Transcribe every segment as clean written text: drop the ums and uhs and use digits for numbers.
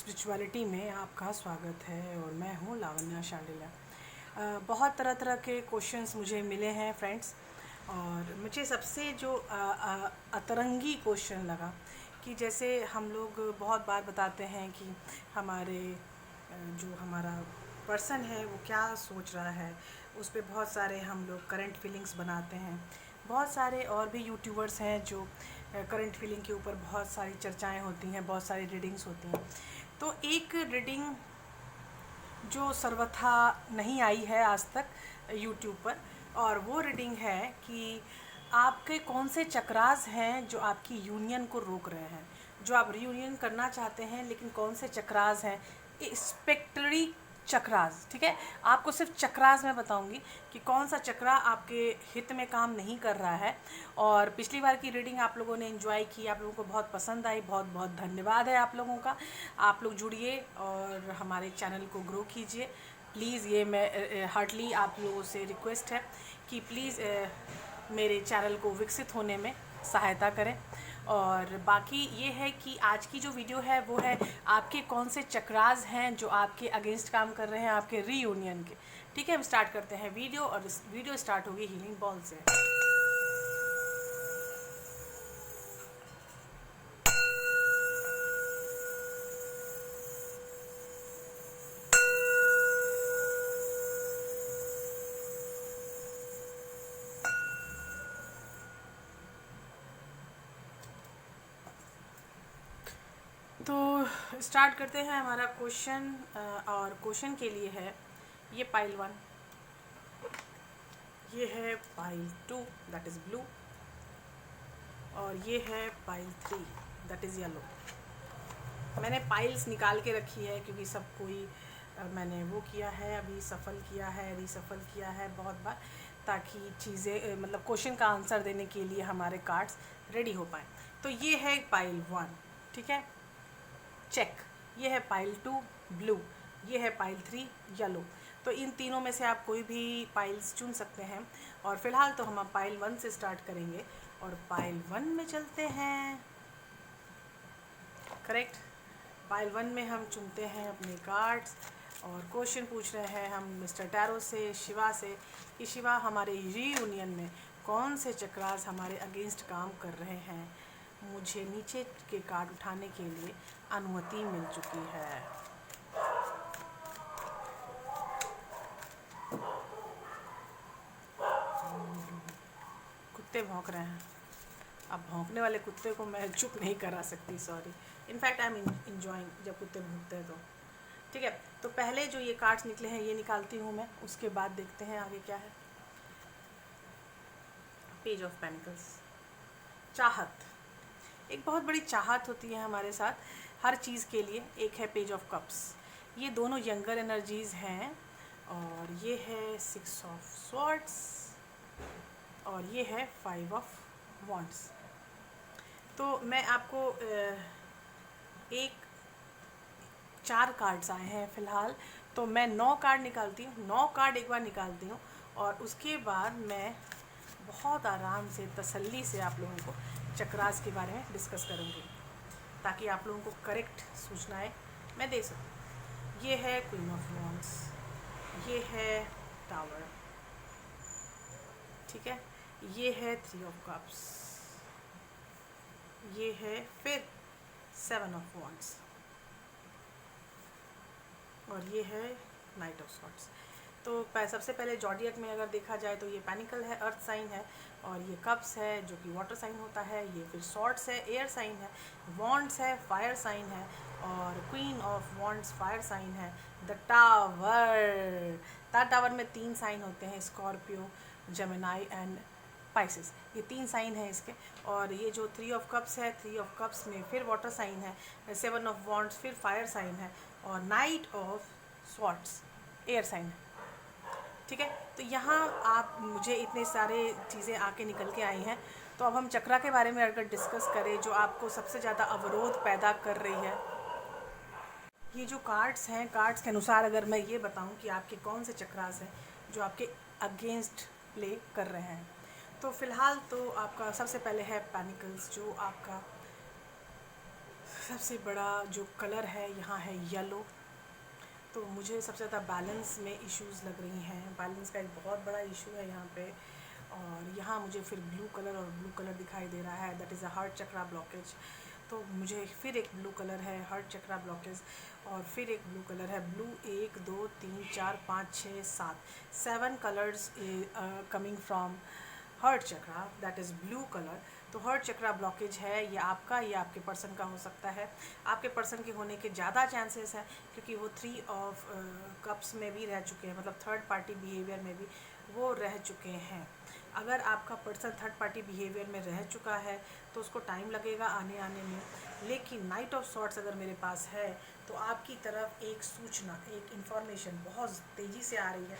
Spirituality में आपका स्वागत है और मैं हूँ लावण्या शांडिल्य। बहुत तरह तरह के क्वेश्चंस मुझे मिले हैं फ्रेंड्स, और मुझे सबसे जो अतरंगी क्वेश्चन लगा कि जैसे हम लोग बहुत बार बताते हैं कि हमारे जो हमारा पर्सन है वो क्या सोच रहा है, उस पर बहुत सारे हम लोग करंट फीलिंग्स बनाते हैं। बहुत सारे और भी यूट्यूबर्स हैं जो करंट फीलिंग के ऊपर बहुत सारी चर्चाएं होती हैं, बहुत सारी रीडिंग्स होती हैं। तो एक रीडिंग जो सर्वथा नहीं आई है आज तक यूट्यूब पर, और वो रीडिंग है कि आपके कौन से चक्रास हैं जो आपकी यूनियन को रोक रहे हैं, जो आप रियूनियन करना चाहते हैं, लेकिन कौन से चक्रास हैं। स्पेक्ट्रली चक्रास, ठीक है। आपको सिर्फ चक्रास में बताऊंगी कि कौन सा चक्रा आपके हित में काम नहीं कर रहा है। और पिछली बार की रीडिंग आप लोगों ने एंजॉय की, आप लोगों को बहुत पसंद आई, बहुत बहुत धन्यवाद है आप लोगों का। आप लोग जुड़िए और हमारे चैनल को ग्रो कीजिए प्लीज़। ये मैं हार्टली आप लोगों से रिक्वेस्ट है कि प्लीज़ मेरे चैनल को विकसित होने में सहायता करें। और बाकी ये है कि आज की जो वीडियो है वो है आपके कौन से चक्रास हैं जो आपके अगेंस्ट काम कर रहे हैं, आपके रीयूनियन के। ठीक है, हम स्टार्ट करते हैं वीडियो, और इस वीडियो स्टार्ट होगी हीलिंग बॉल से। तो स्टार्ट करते हैं हमारा क्वेश्चन, और क्वेश्चन के लिए है ये पाइल 1, ये है पाइल 2 दैट इज़ ब्लू, और ये है पाइल 3 दैट इज़ येलो। मैंने पाइल्स निकाल के रखी है क्योंकि सब कोई मैंने वो किया है, अभी सफल किया है, रीसफल किया है बहुत बार, ताकि चीज़ें मतलब क्वेश्चन का आंसर देने के लिए हमारे कार्ड्स रेडी हो पाए। तो ये है पाइल 1, ठीक है, चेक। ये है पाइल 2 ब्लू, ये है पाइल 3 येलो। तो इन तीनों में से आप कोई भी पाइल्स चुन सकते हैं। और फिलहाल तो हम पाइल 1 से स्टार्ट करेंगे, और पाइल 1 में चलते हैं। करेक्ट, पाइल 1 में हम चुनते हैं अपने कार्ड्स, और क्वेश्चन पूछ रहे हैं हम मिस्टर टैरो से, शिवा से, कि शिवा हमारे रीयूनियन में कौन से चक्रास हमारे अगेंस्ट काम कर रहे हैं। मुझे नीचे के कार्ड उठाने के लिए अनुमति मिल चुकी है। कुत्ते भौंक रहे हैं। अब भौंकने वाले कुत्ते को मैं चुप नहीं करा सकती, sorry. In fact I am enjoying जब कुत्ते भौंकते हैं तो। ठीक है, तो पहले जो ये कार्ड्स निकले हैं ये निकालती हूँ मैं, उसके बाद देखते हैं आगे क्या है। पेज ऑफ पेनिकल्स, चाहत। एक बहुत बड़ी चाहत होती है हमारे साथ हर चीज़ के लिए। एक है पेज ऑफ कप्स, ये दोनों यंगर एनर्जीज़ हैं, और ये है 6 ऑफ स्वॉर्ड्स, और ये है 5 ऑफ वॉन्ड्स। तो मैं आपको एक 4 कार्ड्स आए हैं फ़िलहाल, तो मैं 9 कार्ड निकालती हूँ, 9 कार्ड एक बार निकालती हूँ, और उसके बाद मैं बहुत आराम से तसल्ली से आप लोगों को चक्रास के बारे में डिस्कस करूँगी, ताकि आप लोगों को करेक्ट सूचनाएं मैं दे सकूँ। ये है क्वीन ऑफ वॉन्ड्स, ये है टावर, ठीक है, ये है 3 ऑफ कप्स, ये है फिर 7 ऑफ वॉन्ड्स, और ये है नाइट ऑफ सॉर्ड्स। तो सबसे पहले जॉडियक में अगर देखा जाए तो ये पैनिकल है, अर्थ साइन है, और ये कप्स है जो कि वाटर साइन होता है, ये फिर सॉर्ड्स है, एयर साइन है, वॉन्ड्स है, फायर साइन है, और queen of wands fire sign है। द टावर में 3 साइन होते हैं, स्कॉर्पियो, जेमिनाई एंड पाइसिस, ये 3 साइन है इसके। और ये जो 3 ऑफ कप्स है, 3 ऑफ कप्स में फिर वाटर साइन है, 7 ऑफ वॉन्ड्स फिर फायर साइन है, और knight of swords air sign है, ठीक है। तो यहाँ आप मुझे इतने सारे चीज़ें आके निकल के आई हैं, तो अब हम चक्रा के बारे में अगर डिस्कस करें जो आपको सबसे ज़्यादा अवरोध पैदा कर रही है। ये जो कार्ड्स हैं, कार्ड्स के अनुसार अगर मैं ये बताऊं कि आपके कौन से चक्रास हैं जो आपके अगेंस्ट प्ले कर रहे हैं, तो फ़िलहाल तो आपका सबसे पहले है पैनिकल्स, जो आपका सबसे बड़ा जो कलर है यहाँ है येलो। तो मुझे सबसे ज़्यादा बैलेंस में इश्यूज़ लग रही हैं, बैलेंस का एक बहुत बड़ा इशू है यहाँ पे। और यहाँ मुझे फिर ब्लू कलर और ब्लू कलर दिखाई दे रहा है, that is a heart chakra blockage. तो मुझे फिर एक ब्लू कलर है हार्ट चक्रा ब्लॉकेज, और फिर एक ब्लू कलर है blue. 1 2 3 4 5 6 7 7 colours coming from heart chakra, that is blue colour. तो हार्ट चक्रा ब्लॉकेज है, ये आपका या आपके पर्सन का हो सकता है। आपके पर्सन के होने के ज़्यादा चांसेस हैं क्योंकि वो 3 ऑफ कप्स में भी रह चुके हैं, मतलब थर्ड पार्टी बिहेवियर में भी वो रह चुके हैं। अगर आपका पर्सन थर्ड पार्टी बिहेवियर में रह चुका है तो उसको टाइम लगेगा आने में। लेकिन नाइट ऑफ सॉर्ट्स अगर मेरे पास है तो आपकी तरफ एक सूचना, एक इन्फॉर्मेशन बहुत तेज़ी से आ रही है,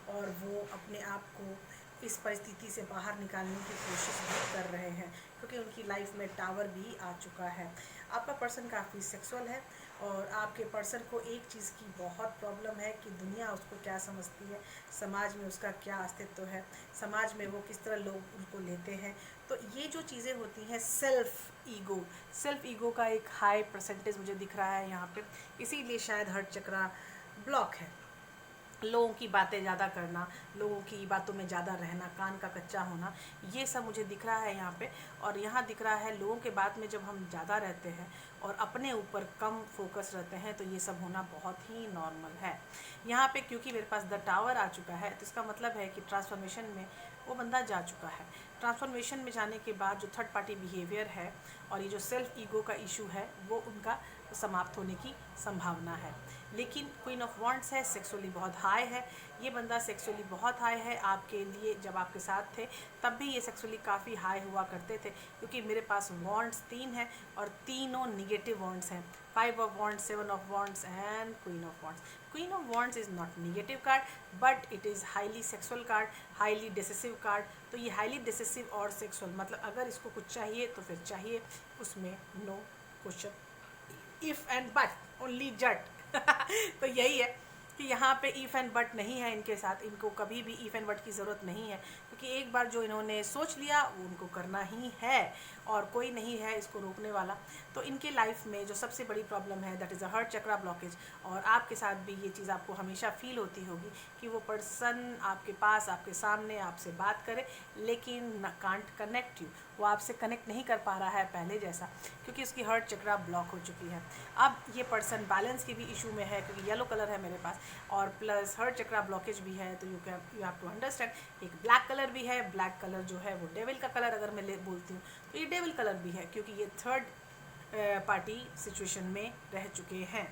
और वो अपने आप को इस परिस्थिति से बाहर निकालने की कोशिश भी कर रहे हैं क्योंकि उनकी लाइफ में टावर भी आ चुका है। आपका पर्सन काफ़ी सेक्सुअल है, और आपके पर्सन को एक चीज़ की बहुत प्रॉब्लम है कि दुनिया उसको क्या समझती है, समाज में उसका क्या अस्तित्व है, समाज में वो किस तरह लोग उनको लेते हैं। तो ये जो चीज़ें होती हैं, सेल्फ ईगो का एक हाई परसेंटेज मुझे दिख रहा है यहाँ पे, इसीलिए शायद हार्ट चक्रा ब्लॉक है। लोगों की बातें ज़्यादा करना, लोगों की बातों में ज़्यादा रहना, कान का कच्चा होना, ये सब मुझे दिख रहा है यहाँ पे। और यहाँ दिख रहा है लोगों के बात में जब हम ज़्यादा रहते हैं और अपने ऊपर कम फोकस रहते हैं तो ये सब होना बहुत ही नॉर्मल है। यहाँ पे क्योंकि मेरे पास द टावर आ चुका है तो इसका मतलब है कि ट्रांसफॉर्मेशन में वो बंदा जा चुका है। ट्रांसफॉर्मेशन में जाने के बाद जो थर्ड पार्टी बिहेवियर है और ये जो सेल्फ ईगो का इशू है वो उनका समाप्त होने की संभावना है। लेकिन क्वीन ऑफ वॉन्ड्स है, सेक्सुअली बहुत हाई है, ये बंदा सेक्सुअली बहुत हाई है आपके लिए। जब आपके साथ थे तब भी ये सेक्सुअली काफ़ी हाई हुआ करते थे क्योंकि मेरे पास वॉन्ड्स 3 हैं और तीनों निगेटिव वॉन्ड्स हैं, 5 of wands, 7 of wands and queen of wands. Queen of wands is not negative card but it is highly sexual card, highly decisive card. तो ये हाईली डिसेसिव और सेक्सुअल, मतलब अगर इसको कुछ चाहिए तो फिर चाहिए, उसमें no question, if and but, only जट। तो यही है कि यहाँ पे इफ़ एंड बट नहीं है इनके साथ, इनको कभी भी इफ़ एंड बट की ज़रूरत नहीं है क्योंकि एक बार जो इन्होंने सोच लिया वो उनको करना ही है और कोई नहीं है इसको रोकने वाला। तो इनके लाइफ में जो सबसे बड़ी प्रॉब्लम है that is a heart chakra blockage. और आपके साथ भी ये चीज़ आपको हमेशा फील होती होगी कि वो पर्सन आपके पास, आपके सामने आपसे बात करे लेकिन कांट कनेक्ट यू, वो आपसे कनेक्ट नहीं कर पा रहा है पहले जैसा क्योंकि उसकी हार्ट चक्रा ब्लॉक हो चुकी है। अब ये पर्सन बैलेंस की भी इशू में है क्योंकि येलो कलर है मेरे पास और प्लस हार्ट चक्रा ब्लॉकेज भी है। तो यू हैव टू अंडरस्टैंड एक ब्लैक कलर भी है, ब्लैक कलर जो है वो डेविल का कलर अगर मैं बोलती हूँ तो ये डेविल कलर भी है क्योंकि ये थर्ड पार्टी सिचुएशन में रह चुके हैं।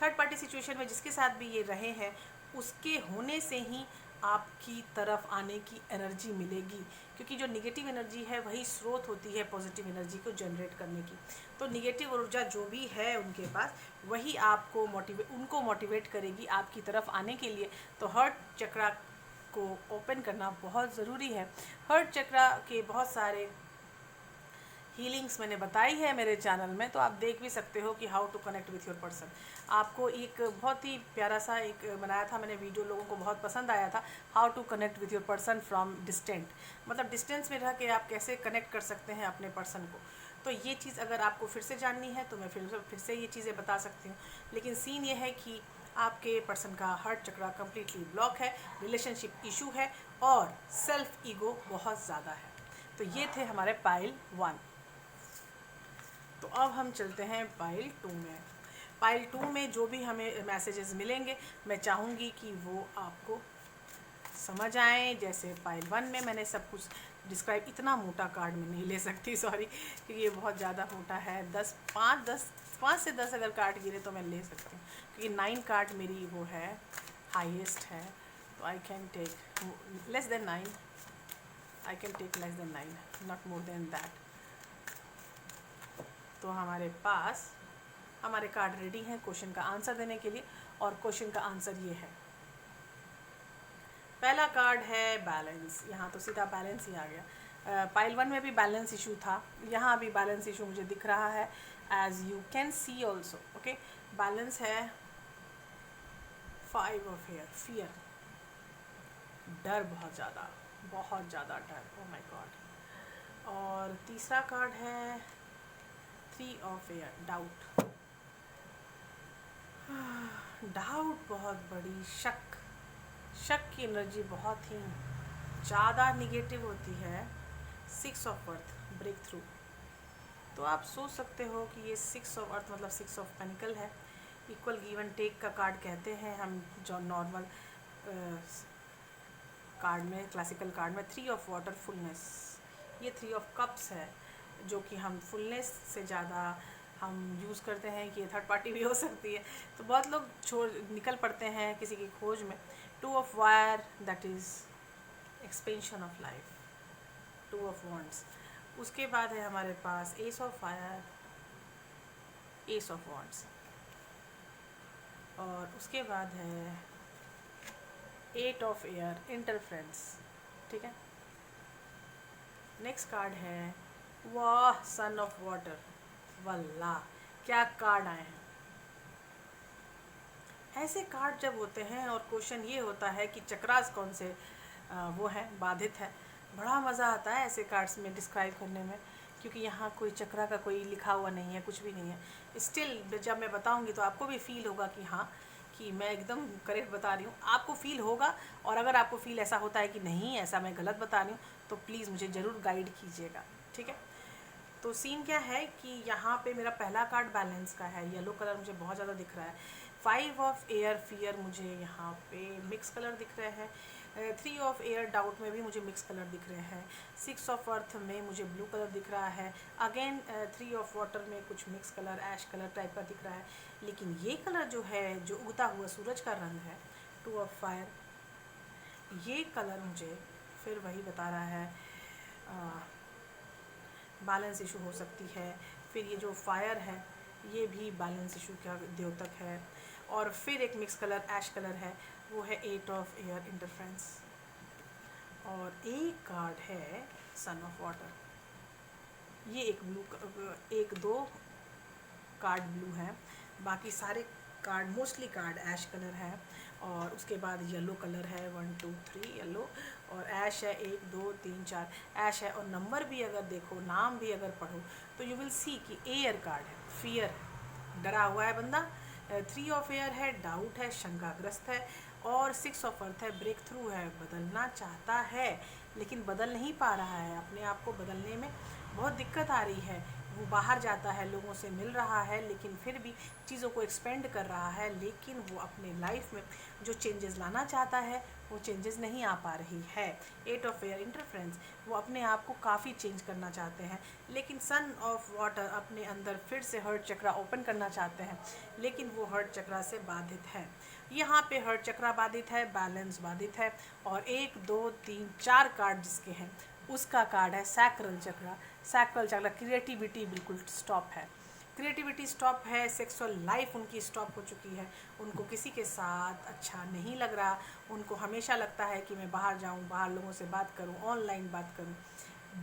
थर्ड पार्टी सिचुएशन में जिसके साथ भी ये रहे हैं उसके होने से ही आपकी तरफ आने की एनर्जी मिलेगी क्योंकि जो निगेटिव एनर्जी है वही स्रोत होती है पॉजिटिव एनर्जी को जनरेट करने की। तो निगेटिव ऊर्जा जो भी है उनके पास वही आपको उनको मोटिवेट करेगी आपकी तरफ आने के लिए। तो हार्ट चक्रा को ओपन करना बहुत ज़रूरी है। हार्ट चक्रा के बहुत सारे हीलिंग्स मैंने बताई है मेरे चैनल में, तो आप देख भी सकते हो कि how to connect with your person. आपको एक बहुत ही प्यारा सा एक बनाया था मैंने वीडियो, लोगों को बहुत पसंद आया था, how to connect with your person from distant, मतलब डिस्टेंस में रह के आप कैसे कनेक्ट कर सकते हैं अपने पर्सन को। तो ये चीज़ अगर आपको फिर से जाननी है तो मैं फिर से ये चीज़ें बता सकती हूँ। लेकिन सीन ये है कि आपके पर्सन का हार्ट चक्रा कम्प्लीटली ब्लॉक है, रिलेशनशिप इशू है और सेल्फ ईगो बहुत ज़्यादा है। तो ये थे हमारे पाइल 1। तो अब हम चलते हैं पाइल 2 में। पाइल 2 में जो भी हमें मैसेजेस मिलेंगे मैं चाहूँगी कि वो आपको समझ आए। जैसे पाइल 1 में मैंने सब कुछ डिस्क्राइब, इतना मोटा कार्ड में नहीं ले सकती सॉरी क्योंकि ये बहुत ज़्यादा मोटा है। 5 से 10 अगर कार्ड गिरे तो मैं ले सकती हूँ क्योंकि 9 कार्ड मेरी वो है, हाईएस्ट है। तो I can take less than 9, I can take less than 9, not more than that. तो हमारे पास हमारे कार्ड रेडी हैं क्वेश्चन का आंसर देने के लिए और क्वेश्चन का आंसर ये है। पहला कार्ड है बैलेंस, यहाँ तो सीधा बैलेंस ही आ गया। पाइल 1 में भी बैलेंस इशू था, यहाँ भी बैलेंस इशू मुझे दिख रहा है as you can see also. Okay, balance है 5 ऑफ हेयर, फियर, डर, बहुत ज़्यादा डर, ओह माय गॉड। और तीसरा कार्ड है 3 ऑफ एयर, डाउट। डाउट बहुत बड़ी, शक, शक की एनर्जी बहुत ही ज़्यादा निगेटिव होती है। 6 ऑफ अर्थ, ब्रेक थ्रू। तो आप सोच सकते हो कि ये 6 ऑफ अर्थ मतलब 6 ऑफ पेनिकल है, इक्वल गिव एंड टेक का कार्ड कहते हैं हम जो नॉर्मल कार्ड में, क्लासिकल कार्ड में। 3 ऑफ वाटर, फुलनेस। ये 3 ऑफ कप्स है जो कि हम फुलनेस से ज़्यादा हम यूज़ करते हैं कि ये थर्ड पार्टी भी हो सकती है, तो बहुत लोग छोड़ निकल पड़ते हैं किसी की खोज में। 2 of wire, that is expansion of life. 2 of wands. उसके बाद है हमारे पास ace of fire, ace of wands, और उसके बाद है 8 ऑफ एयर, इंटरफ्रेंस। ठीक है, नेक्स्ट कार्ड है वाह, सन ऑफ वाटर। वल्लाह, क्या कार्ड आए हैं। ऐसे कार्ड जब होते हैं और क्वेश्चन ये होता है कि चक्रास कौन से वो हैं, बाधित है, बड़ा मज़ा आता है ऐसे कार्ड्स में डिस्क्राइब करने में, क्योंकि यहाँ कोई चक्रा का कोई लिखा हुआ नहीं है, कुछ भी नहीं है। स्टिल जब मैं बताऊँगी तो आपको भी फील होगा कि हाँ, कि मैं एकदम करेक्ट बता रही हूँ, आपको फील होगा। और अगर आपको फील ऐसा होता है कि नहीं, ऐसा मैं गलत बता रही हूँ, तो प्लीज़ मुझे ज़रूर गाइड कीजिएगा। ठीक है, तो सीन क्या है कि यहाँ पे मेरा पहला कार्ड बैलेंस का है, येलो कलर मुझे बहुत ज़्यादा दिख रहा है। 5 ऑफ एयर, फियर, मुझे यहाँ पे मिक्स कलर दिख रहे हैं। 3 ऑफ एयर, डाउट में भी मुझे मिक्स कलर दिख रहे हैं। 6 ऑफ अर्थ में मुझे ब्लू कलर दिख रहा है। अगेन 3 ऑफ वाटर में कुछ mix colour, ash colour type का दिख रहा है। लेकिन ये कलर जो है, जो उगता हुआ सूरज का रंग है, 2 ऑफ फायर, ये कलर मुझे फिर वही बता रहा है बैलेंस इशू हो सकती है। फिर ये जो फायर है, ये भी बैलेंस इशू का द्योतक है। और फिर एक मिक्स कलर ऐश कलर है, वो है 8 ऑफ एयर, इंटरफ्रेंस। और एक कार्ड है सन ऑफ वाटर। ये एक ब्लू, एक दो कार्ड ब्लू है, बाकी सारे card, mostly card ash colour है। और उसके बाद येलो कलर है, 1 2 3 येलो, और ऐश है 1 2 3 4 ऐश है। और नंबर भी अगर देखो, नाम भी अगर पढ़ो, तो यू विल सी कि एयर कार्ड है, फियर है, डरा हुआ है बंदा। 3 ऑफ एयर है, डाउट है, शंकाग्रस्त है। और 6 ऑफ अर्थ है, ब्रेक थ्रू है, बदलना चाहता है लेकिन बदल नहीं पा रहा है, अपने आप को बदलने में बहुत दिक्कत आ रही है। वो बाहर जाता है, लोगों से मिल रहा है, लेकिन फिर भी चीज़ों को एक्सपेंड कर रहा है, लेकिन वो अपने लाइफ में जो चेंजेस लाना चाहता है वो चेंजेस नहीं आ पा रही है। 8 ऑफ एयर, इंटरफ्रेंस, वो अपने आप को काफ़ी चेंज करना चाहते हैं, लेकिन सन ऑफ वाटर अपने अंदर फिर से हर्ट चक्रा ओपन करना चाहते हैं, लेकिन वो हर्ट चक्रा से बाधित है। यहाँ पे हर्ट चक्रा बाधित है, बैलेंस बाधित है, और 1 2 3 4 कार्ड जिसके हैं, उसका कार्ड है सैक्रल चक्रा। सैक्रल चक्रा, क्रिएटिविटी बिल्कुल स्टॉप है, क्रिएटिविटी स्टॉप है, सेक्सुअल लाइफ उनकी स्टॉप हो चुकी है, उनको किसी के साथ अच्छा नहीं लग रहा, उनको हमेशा लगता है कि मैं बाहर जाऊं, बाहर लोगों से बात करूं, ऑनलाइन बात करूं,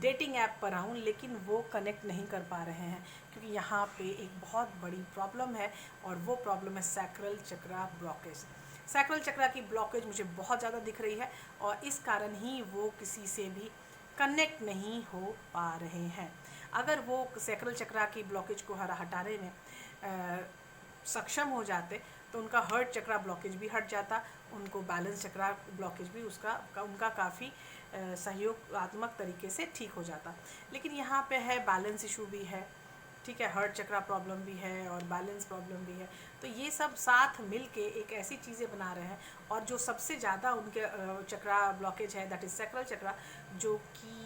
डेटिंग ऐप पर आऊँ, लेकिन वो कनेक्ट नहीं कर पा रहे हैं, क्योंकि यहाँ पे एक बहुत बड़ी प्रॉब्लम है, और वो प्रॉब्लम है सैक्रल चक्रा ब्लॉकेज। सैक्रल चक्रा की ब्लॉकेज मुझे बहुत ज़्यादा दिख रही है, और इस कारण ही वो किसी से भी कनेक्ट नहीं हो पा रहे हैं। अगर वो सैक्रल चक्रा की ब्लॉकेज को हटाने में सक्षम हो जाते, तो उनका हर्ट चक्रा ब्लॉकेज भी हट जाता, उनको बैलेंस चक्रा ब्लॉकेज भी उनका काफ़ी सहयोगात्मक तरीके से ठीक हो जाता। लेकिन यहाँ पे है बैलेंस इशू भी है, ठीक है, हर्ट चक्रा प्रॉब्लम भी है और बैलेंस प्रॉब्लम भी है, तो ये सब साथ मिल के एक ऐसी चीज़ें बना रहे हैं। और जो सबसे ज़्यादा उनके चक्रा ब्लॉकेज है, दैट इज़ सैक्रल चक्रा, जो कि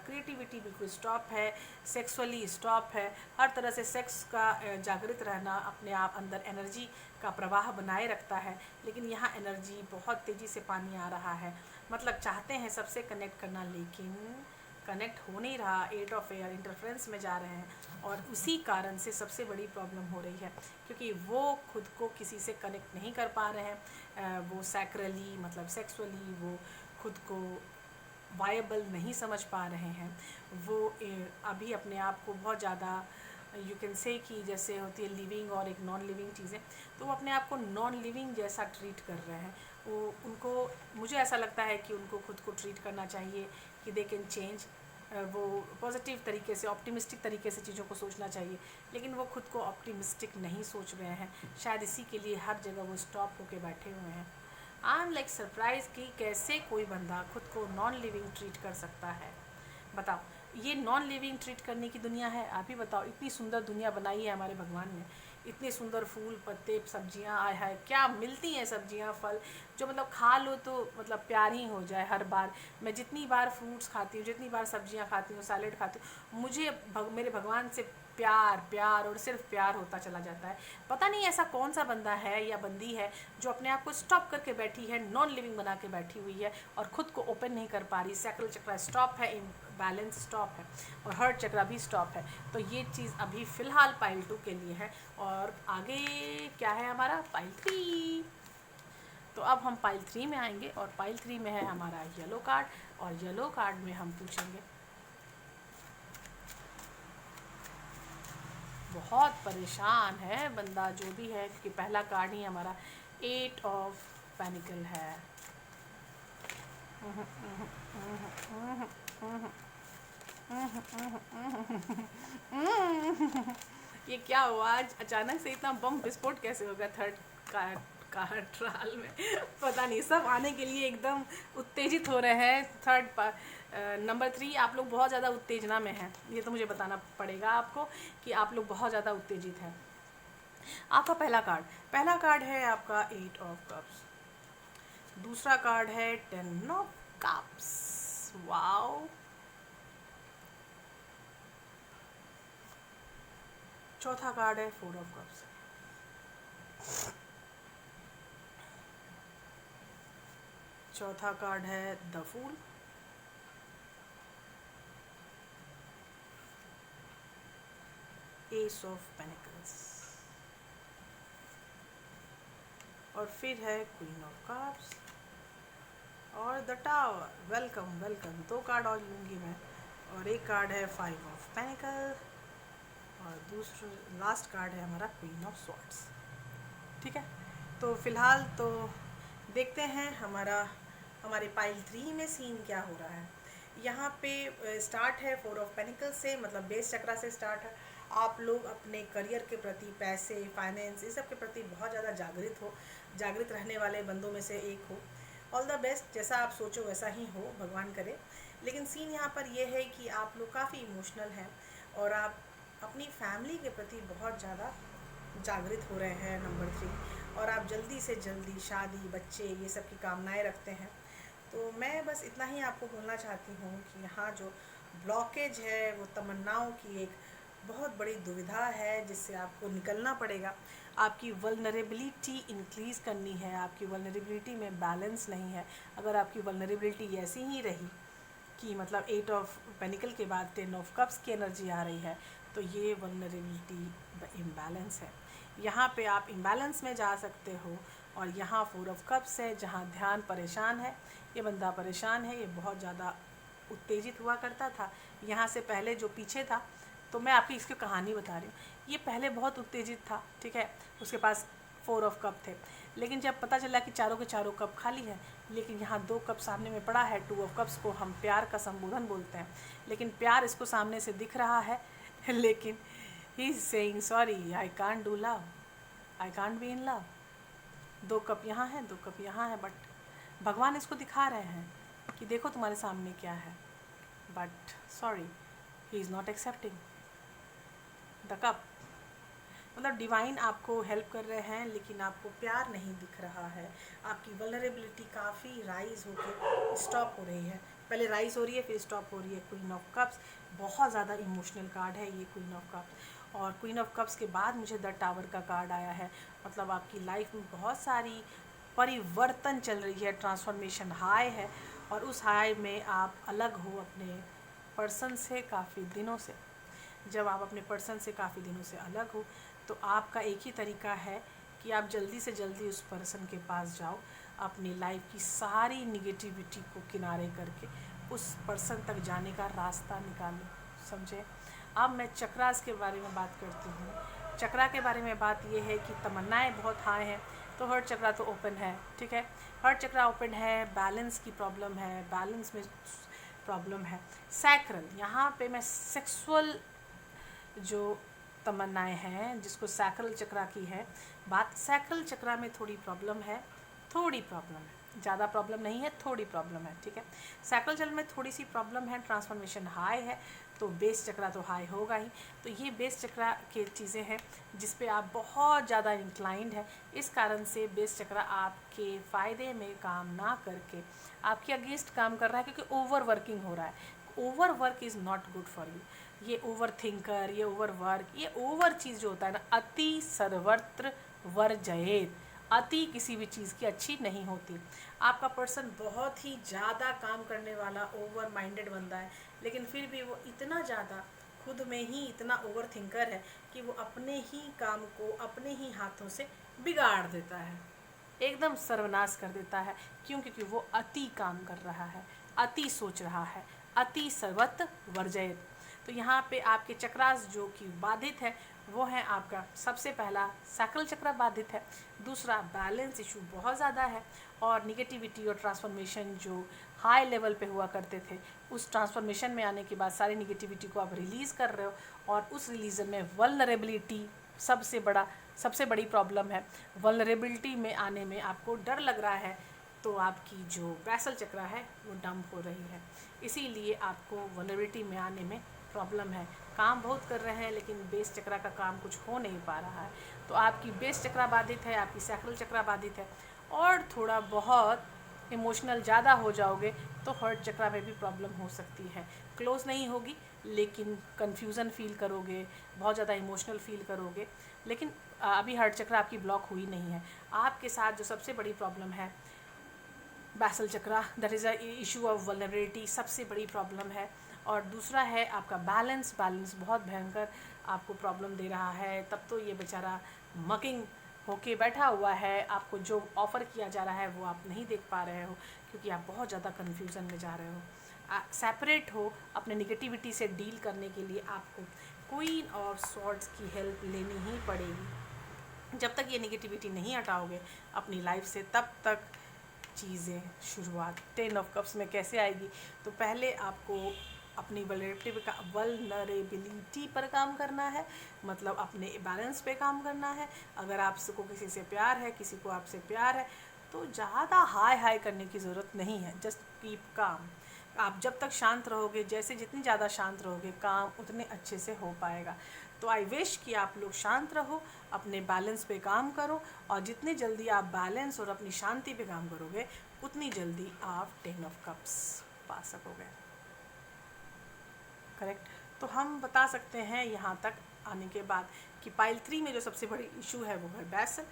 क्रिएटिविटी बिल्कुल स्टॉप है, सेक्सुअली स्टॉप है, हर तरह से सेक्स का जागृत रहना, अपने आप अंदर एनर्जी का प्रवाह बनाए रखता है, लेकिन यहाँ एनर्जी बहुत तेज़ी से पानी आ रहा है, मतलब चाहते हैं सबसे कनेक्ट करना, लेकिन कनेक्ट हो नहीं रहा, 8 ऑफ एयर, इंटरफ्रेंस में जा रहे हैं, और उसी कारण से सबसे बड़ी प्रॉब्लम हो रही है, क्योंकि वो खुद को किसी से कनेक्ट नहीं कर पा रहे हैं, वो सैक्रली मतलब सेक्सुअली वो खुद को वायबल नहीं समझ पा रहे हैं, वो अभी अपने आप को बहुत ज़्यादा यू कैन से कि जैसे होती है लिविंग और एक नॉन लिविंग चीज़ें, तो वो अपने आप को नॉन लिविंग जैसा ट्रीट कर रहे हैं। वो उनको, मुझे ऐसा लगता है कि उनको खुद को ट्रीट करना चाहिए कि दे कैन चेंज, वो पॉजिटिव तरीके से, ऑप्टिमिस्टिक तरीके से चीज़ों को सोचना चाहिए, लेकिन वो खुद को ऑप्टिमिस्टिक नहीं सोच रहे हैं। शायद इसी के लिए हर जगह वो स्टॉप होके बैठे हुए हैं। आई एम लाइक सरप्राइज कि कैसे कोई बंदा खुद को नॉन लिविंग ट्रीट कर सकता है। बताओ, ये नॉन लिविंग ट्रीट करने की दुनिया है? आप ही बताओ। इतनी सुंदर दुनिया बनाई है हमारे भगवान ने, इतने सुंदर फूल पत्ते सब्जियां, आय हाय क्या मिलती हैं सब्जियां फल, जो मतलब खा लो तो मतलब प्यार ही हो जाए। हर बार मैं जितनी बार फ्रूट्स खाती हूँ, जितनी बार सब्जियां खाती हूँ, सैलेड खाती हूँ, मुझे मेरे भगवान से प्यार प्यार और सिर्फ प्यार होता चला जाता है। पता नहीं ऐसा कौन सा बंदा है या बंदी है जो अपने आप को स्टॉप करके बैठी है, नॉन लिविंग बना के बैठी हुई है और खुद को ओपन नहीं कर पा रही। सैक्रल चक्र स्टॉप है, बैलेंस स्टॉप है और हर्ट चक्र भी स्टॉप है। तो ये चीज़ अभी फ़िलहाल पाइल 2 के लिए है। और आगे क्या है हमारा पाइल 3। तो अब हम पाइल 3 में आएंगे और पाइल 3 में है हमारा येलो कार्ड, और येलो कार्ड में हम पूछेंगे, बहुत परेशान है बंदा जो भी है, क्योंकि पहला कार्ड ही हमारा 8 ऑफ पेनिकल है। ये क्या हुआ आज अचानक से, इतना बम विस्फोट कैसे हो गया थर्ड कार्ड ट्रायल में? पता नहीं, सब आने के लिए एकदम उत्तेजित हो रहे हैं। नंबर 3, आप लोग बहुत ज़्यादा उत्तेजना में हैं, ये तो मुझे बताना पड़ेगा आपको कि आप लोग बहुत ज़्यादा उत्तेजित हैं। आपका पहला कार्ड है आपका 8 ऑफ कप्स, दूसरा कार्ड है 10 ऑफ कप्स। वाओ, चौथा कार्ड है 4 ऑफ कप्स, चौथा कार्ड है the fool, ace of pentacles, और फिर है क्वीन ऑफ कप्स और the tower. Welcome welcome. 2 card और लूँगी मैं, और एक कार्ड है 5 ऑफ पेनिकल और दूसरा लास्ट कार्ड है हमारा क्वीन ऑफ स्वॉर्ड्स। ठीक है, तो फिलहाल तो देखते हैं हमारे पाइल 3 में सीन क्या हो रहा है। यहाँ पे स्टार्ट है 4 ऑफ पेनिकल से, मतलब बेस चक्रा से स्टार्ट है। आप लोग अपने करियर के प्रति, पैसे, फाइनेंस, इस सब के प्रति बहुत ज़्यादा जागृत रहने वाले बंदों में से एक हो। ऑल द बेस्ट, जैसा आप सोचो वैसा ही हो, भगवान करे। लेकिन सीन यहाँ पर यह है कि आप लोग काफ़ी इमोशनल हैं और आप अपनी फैमिली के प्रति बहुत ज़्यादा जागृत हो रहे हैं, नंबर 3, और आप जल्दी से जल्दी शादी, बच्चे, ये सब की कामनाएं रखते हैं। तो मैं बस इतना ही आपको बोलना चाहती हूँ कि यहाँ जो ब्लॉकेज है वो तमन्नाओं की एक बहुत बड़ी दुविधा है, जिससे आपको निकलना पड़ेगा। आपकी वल्नरेबिलिटी इंक्रीज़ करनी है, आपकी वल्नरेबिलिटी में बैलेंस नहीं है। अगर आपकी वल्नरेबिलिटी ऐसी ही रही कि मतलब 8 ऑफ पेनिकल के बाद 10 ऑफ कप्स की एनर्जी आ रही है, तो ये वल्नरेबिलिटी इम्बैलेंस है। यहाँ पे आप इम्बैलेंस में जा सकते हो। और यहाँ 4 ऑफ कप्स है, जहाँ ध्यान परेशान है, ये बंदा परेशान है, ये बहुत ज़्यादा उत्तेजित हुआ करता था। यहाँ से पहले जो पीछे था, तो मैं आपकी इसकी कहानी बता रही हूँ, ये पहले बहुत उत्तेजित था, ठीक है, उसके पास 4 ऑफ कप थे, लेकिन जब पता चला कि चारों के चारों कप खाली है, लेकिन यहाँ 2 कप सामने में पड़ा है, 2 ऑफ कप्स को हम प्यार का संबोधन बोलते हैं, लेकिन प्यार इसको सामने से दिख रहा है, लेकिन he is saying sorry, I can't do love, I can't be in love. 2 cup यहाँ है, 2 कप यहाँ है, बट भगवान इसको दिखा रहे हैं कि देखो तुम्हारे सामने क्या है, but sorry, he is not accepting the cup. मतलब डिवाइन आपको हेल्प कर रहे हैं, लेकिन आपको प्यार नहीं दिख रहा है। आपकी वल्नरेबिलिटी काफ़ी राइज होकर स्टॉप हो रही है, पहले राइज हो रही है फिर स्टॉप हो रही है। क्वीन ऑफ कप्स बहुत ज़्यादा इमोशनल कार्ड है ये क्वीन ऑफ कप्स, और क्वीन ऑफ कप्स के बाद मुझे द टावर का कार्ड आया है। मतलब आपकी लाइफ में बहुत सारी परिवर्तन चल रही है, ट्रांसफॉर्मेशन हाई है, और उस हाई में आप अलग हो अपने पर्सन से काफ़ी दिनों से। जब आप अपने पर्सन से काफ़ी दिनों से अलग हो, तो आपका एक ही तरीका है कि आप जल्दी से जल्दी उस पर्सन के पास जाओ, अपनी लाइफ की सारी निगेटिविटी को किनारे करके उस पर्सन तक जाने का रास्ता निकालो, समझे। अब मैं चक्रास के बारे में बात करती हूँ। चक्रा के बारे में बात ये है कि तमन्नाएं बहुत हाई हैं, तो हर्ट चक्रा तो ओपन है, ठीक है, हर्ट चक्रा ओपन है। बैलेंस की प्रॉब्लम है, बैलेंस में प्रॉब्लम है। सैक्रल, यहाँ पे मैं सेक्सुअल जो तमन्नाएं हैं जिसको सैक्रल चक्रा की है बात, सैक्रल चक्रा में थोड़ी प्रॉब्लम है, थोड़ी प्रॉब्लम है, ज़्यादा प्रॉब्लम नहीं है, थोड़ी प्रॉब्लम है, ठीक है। सैक्रल चक्र में थोड़ी सी प्रॉब्लम है, ट्रांसफॉर्मेशन हाई है, तो बेस चक्रा तो हाई होगा ही। तो ये बेस चक्रा की चीज़ें हैं जिस पे आप बहुत ज़्यादा इंक्लाइंड है, इस कारण से बेस चक्रा आपके फ़ायदे में काम ना करके आपके अगेंस्ट काम कर रहा है, क्योंकि ओवर वर्किंग हो रहा है। Over work is not good for you. ये ओवर थिंकर, ये ओवर वर्क, ये ओवर चीज़ जो होता है ना, अति सर्वत्र वर्जयेत, अति किसी भी चीज़ की अच्छी नहीं होती। आपका पर्सन बहुत ही ज़्यादा काम करने वाला ओवर माइंडेड बंदा है, लेकिन फिर भी वो इतना ज़्यादा खुद में ही इतना ओवर थिंकर है कि वो अपने ही काम को अपने ही हाथों से बिगाड़ देता है, एकदम सर्वनाश कर देता है। क्यों? क्योंकि वो अति काम कर रहा है, अति सोच रहा है, अति सर्वत्र वर्जयत। तो यहाँ पे आपके चक्रास जो कि बाधित है वो है आपका, सबसे पहला सैक्रल चक्र बाधित है, दूसरा बैलेंस इशू बहुत ज़्यादा है, और निगेटिविटी और ट्रांसफॉर्मेशन जो हाई लेवल पे हुआ करते थे, उस ट्रांसफॉर्मेशन में आने के बाद सारी निगेटिविटी को आप रिलीज़ कर रहे हो, और उस रिलीजन में वल्नरेबिलिटी सबसे बड़ी प्रॉब्लम है। वल्नरेबिलिटी में आने में आपको डर लग रहा है, तो आपकी जो बैसल चक्र है वो डंप हो रही है, इसीलिए आपको वल्नरेबिलिटी में आने में प्रॉब्लम है। काम बहुत कर रहे हैं लेकिन बेस चक्र का काम कुछ हो नहीं पा रहा है, तो आपकी बेस चक्र बाधित है, आपकी सैक्रल चक्र बाधित है, और थोड़ा बहुत इमोशनल ज़्यादा हो जाओगे तो हार्ट चक्र में भी प्रॉब्लम हो सकती है। क्लोज नहीं होगी लेकिन कन्फ्यूज़न फील करोगे, बहुत ज़्यादा इमोशनल फील करोगे, लेकिन अभी हार्ट चक्र आपकी ब्लॉक हुई नहीं है। आपके साथ जो सबसे बड़ी प्रॉब्लम है बैसल चक्र, that is a issue of vulnerability, सबसे बड़ी प्रॉब्लम है। और दूसरा है आपका बैलेंस बहुत भयंकर आपको प्रॉब्लम दे रहा है। तब तो ये बेचारा मकिंग होके बैठा हुआ है, आपको जो ऑफ़र किया जा रहा है वो आप नहीं देख पा रहे हो, क्योंकि आप बहुत ज़्यादा कन्फ्यूज़न में जा रहे हो। सेपरेट हो, अपने निगेटिविटी से डील करने के लिए आपको क्वीन ऑफ स्वॉर्ड्स की हेल्प लेनी ही पड़ेगी। जब तक ये निगेटिविटी नहीं हटाओगे अपनी लाइफ से, तब तक चीज़ें शुरुआत 10 ऑफ कप्स में कैसे आएगी? तो पहले आपको अपनी वल्नरेबिलिटी पर काम करना है, मतलब अपने बैलेंस पे काम करना है। अगर आपको किसी से प्यार है, किसी को आपसे प्यार है, तो ज़्यादा हाई करने की ज़रूरत नहीं है, जस्ट कीप काम। आप जब तक शांत रहोगे, जैसे जितनी ज़्यादा शांत रहोगे काम उतने अच्छे से हो पाएगा। तो आई विश कि आप लोग शांत रहो, अपने बैलेंस पे काम करो, और जितनी जल्दी आप बैलेंस और अपनी शांति पे काम करोगे उतनी जल्दी आप 10 ऑफ कप्स पा सकोगे। करेक्ट। तो हम बता सकते हैं यहाँ तक आने के बाद कि पाइल 3 में जो सबसे बड़ी इशू है वो है बैसल,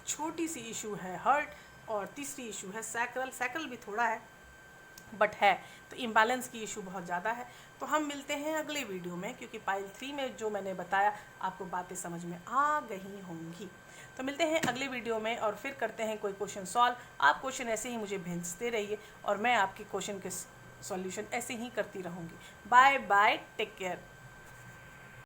छोटी सी इशू है हर्ट, और तीसरी इशू है सैक्रल। सैक्रल भी थोड़ा है बट है, तो इम्बैलेंस की इशू बहुत ज़्यादा है। तो हम मिलते हैं अगले वीडियो में, क्योंकि पाइल 3 में जो मैंने बताया आपको बातें समझ में आ गई होंगी। तो मिलते हैं अगले वीडियो में और फिर करते हैं कोई क्वेश्चन सॉल्व। आप क्वेश्चन ऐसे ही मुझे भेजते रहिए और मैं आपके क्वेश्चन के सॉल्यूशन ऐसे ही करती रहूँगी। Bye bye, take care.